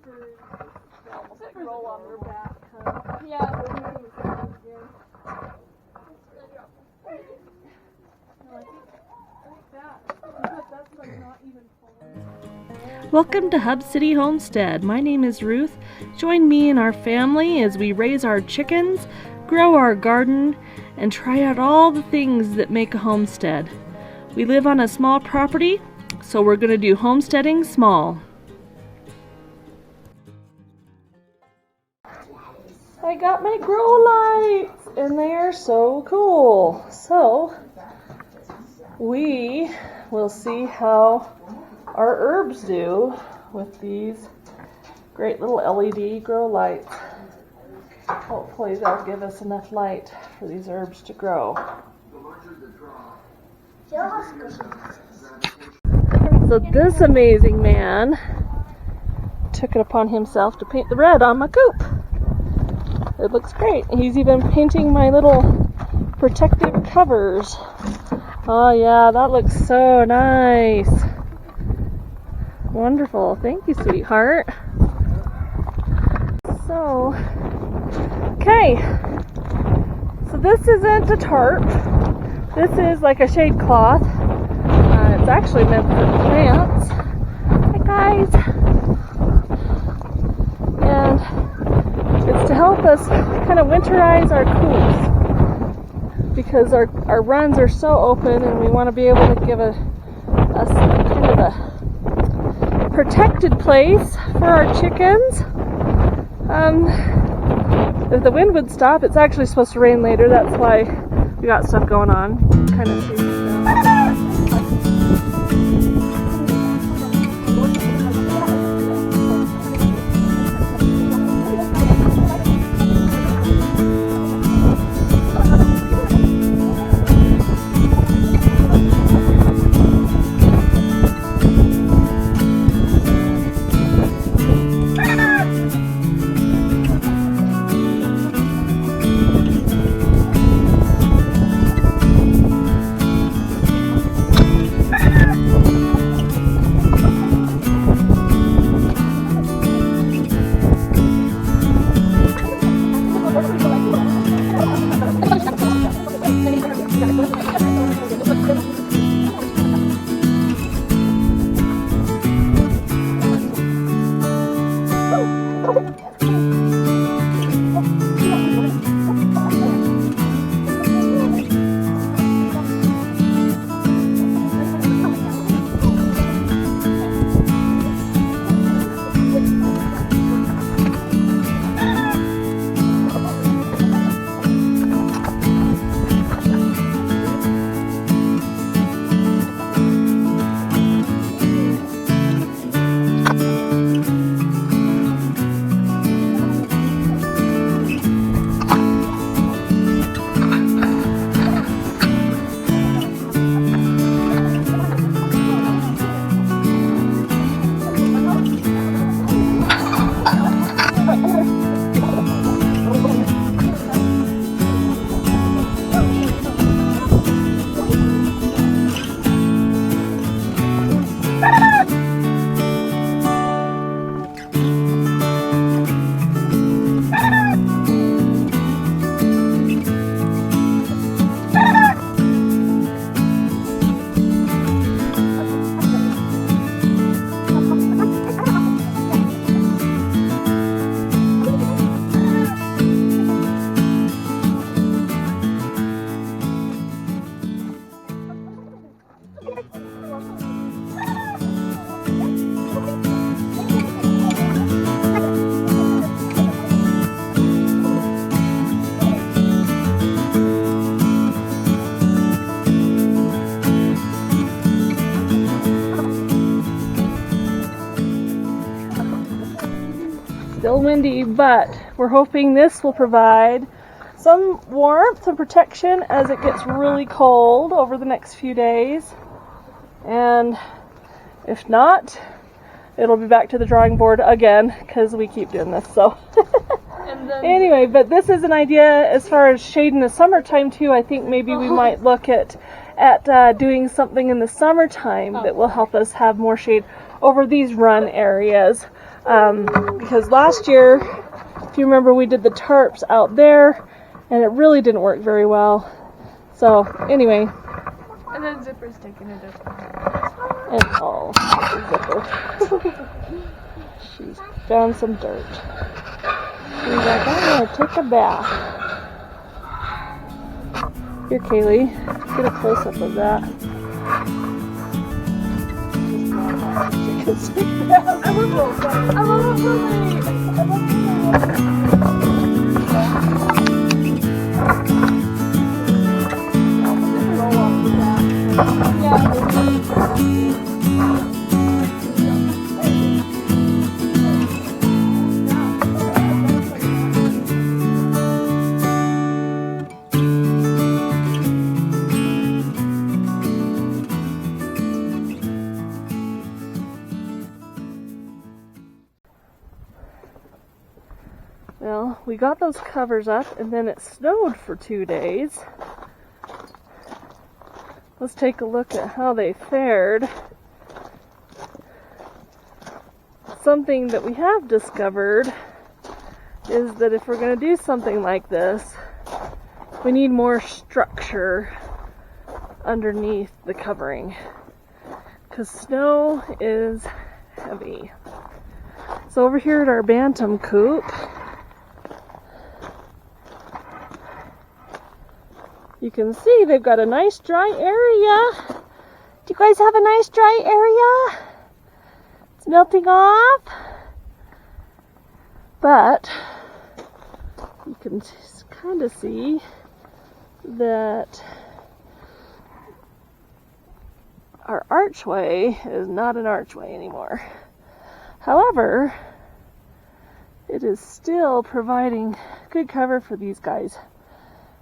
They almost like roll on their back. Yeah. Welcome to Hub City Homestead. My name is Ruth. Join me and our family as we raise our chickens, grow our garden, and try out all the things that make a homestead. We live on a small property, so we're going to do homesteading small. I got my grow lights, and they are so cool. So we will see how our herbs do with these great little LED grow lights. Hopefully they'll give us enough light for these herbs to grow. So this amazing man took it upon himself to paint the red on my coop. It looks great. He's even painting my little protective covers. Oh yeah, that looks so nice. Wonderful. Thank you, sweetheart. So, okay. So this isn't a tarp. This is like a shade cloth. It's actually meant for plants. Hi guys. And it's to help us kind of winterize our coops, because our runs are so open and we want to be able to give us kind of a protected place for our chickens. If the wind would stop, it's actually supposed to rain later. That's why we got stuff going on. Kind of shady stuff. Still windy, but we're hoping this will provide some warmth and protection as it gets really cold over the next few days. And if not, it'll be back to the drawing board again, because we keep doing this. So anyway, but this is an idea as far as shade in the summertime too. I think maybe we might look at doing something in the summertime that will help us have more shade over these run areas. Because last year, if you remember, we did the tarps out there and it really didn't work very well. So anyway. And then Zipper's taking a dip. And oh, Zipper. She's found some dirt. She's like, I'm gonna take a bath. Here, Kaylee, get a close up of that. I love those. I love Well, we got those covers up and then it snowed for 2 days. Let's take a look at how they fared. Something that we have discovered is that if we're going to do something like this, we need more structure underneath the covering because snow is heavy. So over here at our bantam coop, you can see they've got a nice dry area. Do you guys have a nice dry area? It's melting off. But you can kind of see that our archway is not an archway anymore. However, it is still providing good cover for these guys.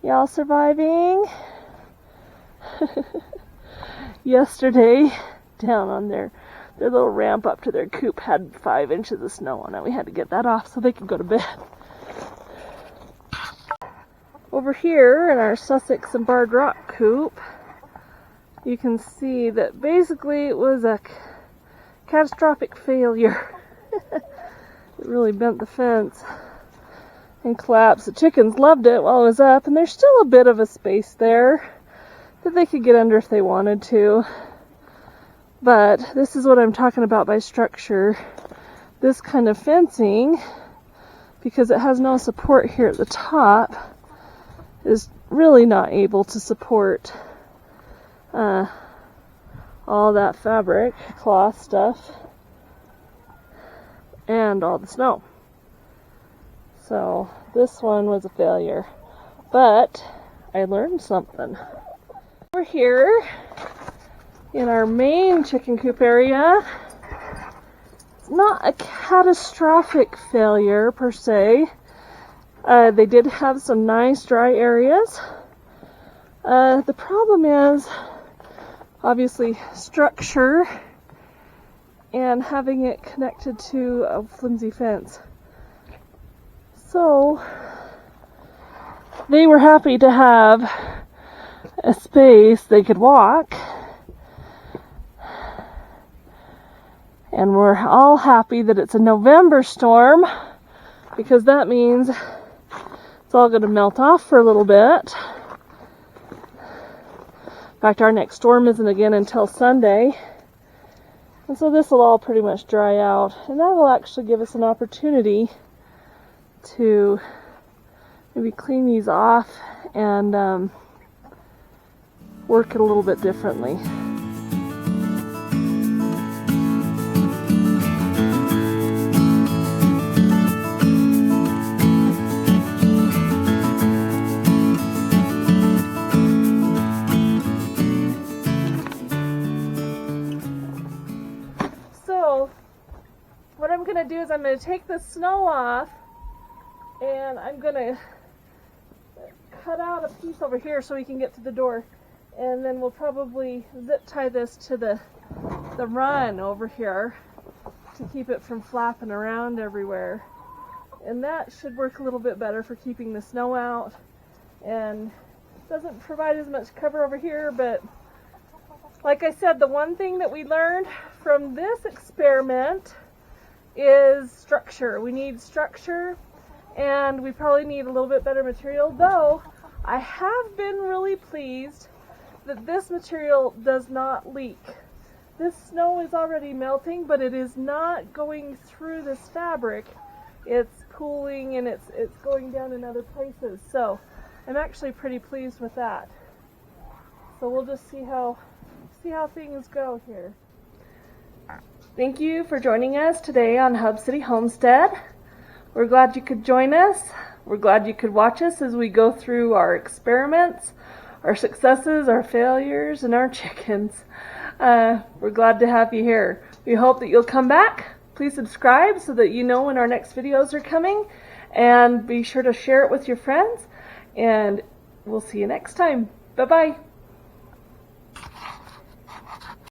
Y'all surviving? Yesterday, down on their little ramp up to their coop had 5 inches of snow on it. We had to get that off so they could go to bed. Over here in our Sussex and Barred Rock coop, you can see that basically it was a catastrophic failure. It really bent the fence and collapsed. The chickens loved it while it was up, and there's still a bit of a space there that they could get under if they wanted to. But this is what I'm talking about by structure. This kind of fencing, because it has no support here at the top, is really not able to support all that fabric, cloth stuff, and all the snow. So this one was a failure, but I learned something. We're here in our main chicken coop area. It's not a catastrophic failure per se. They did have some nice dry areas. The problem is obviously structure and having it connected to a flimsy fence. So they were happy to have a space they could walk, and we're all happy that it's a November storm, because that means it's all going to melt off for a little bit. In fact, our next storm isn't again until Sunday, and so this will all pretty much dry out, and that will actually give us an opportunity to maybe clean these off and work it a little bit differently. So what I'm going to do is I'm going to take the snow off, and I'm going to cut out a piece over here so we can get to the door. And then we'll probably zip tie this to the run over here to keep it from flapping around everywhere. And that should work a little bit better for keeping the snow out. And doesn't provide as much cover over here, but like I said, the one thing that we learned from this experiment is structure. We need structure, and we probably need a little bit better material, though I have been really pleased that this material does not leak. This snow is already melting, but it is not going through this fabric. It's cooling and it's going down in other places. So I'm actually pretty pleased with that. So we'll just see how things go here. Thank you for joining us today on Hub City Homestead. We're glad you could join us. We're glad you could watch us as we go through our experiments, our successes, our failures, and our chickens. We're glad to have you here. We hope that you'll come back. Please subscribe so that you know when our next videos are coming, and be sure to share it with your friends, and we'll see you next time. Bye-bye.